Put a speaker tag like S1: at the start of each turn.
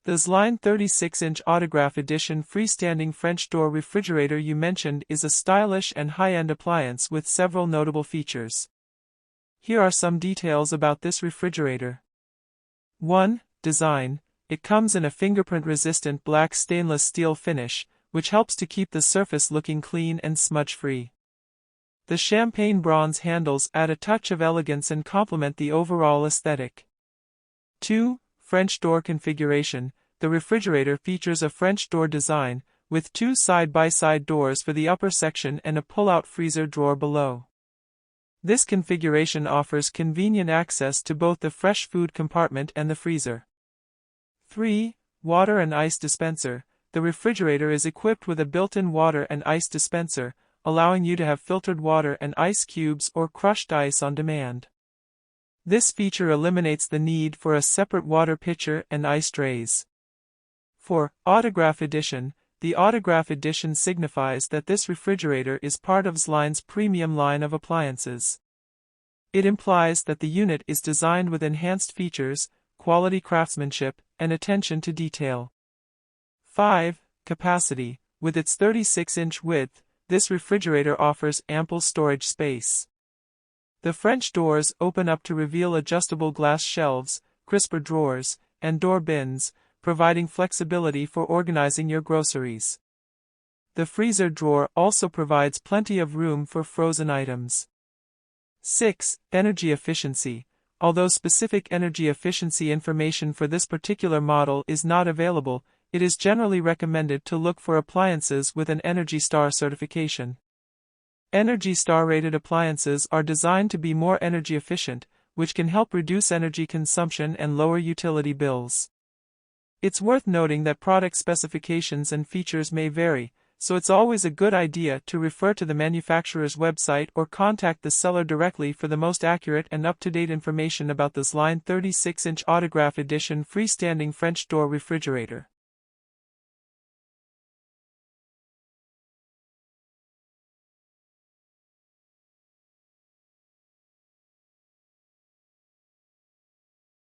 S1: The Zline 36-inch Autograph Edition freestanding French door refrigerator you mentioned is a stylish and high-end appliance with several notable features. Here are some details about this refrigerator. 1. Design. It comes in a fingerprint-resistant black stainless steel finish, which helps to keep the surface looking clean and smudge-free. The champagne bronze handles add a touch of elegance and complement the overall aesthetic. 2. French door configuration. The refrigerator features a French door design, with two side-by-side doors for the upper section and a pull-out freezer drawer below. This configuration offers convenient access to both the fresh food compartment and the freezer. 3. Water and ice dispenser. The refrigerator is equipped with a built-in water and ice dispenser, allowing you to have filtered water and ice cubes or crushed ice on demand. This feature eliminates the need for a separate water pitcher and ice trays. 4. Autograph Edition. The Autograph Edition signifies that this refrigerator is part of Zline's premium line of appliances. It implies that the unit is designed with enhanced features, quality craftsmanship, and attention to detail. 5. Capacity. With its 36-inch width, this refrigerator offers ample storage space. The French doors open up to reveal adjustable glass shelves, crisper drawers, and door bins, providing flexibility for organizing your groceries. The freezer drawer also provides plenty of room for frozen items. 6. Energy efficiency. Although specific energy efficiency information for this particular model is not available, it is generally recommended to look for appliances with an Energy Star certification. Energy Star rated appliances are designed to be more energy efficient, which can help reduce energy consumption and lower utility bills. It's worth noting that product specifications and features may vary, so it's always a good idea to refer to the manufacturer's website or contact the seller directly for the most accurate and up-to-date information about the Zline 36-inch Autograph Edition freestanding French door refrigerator.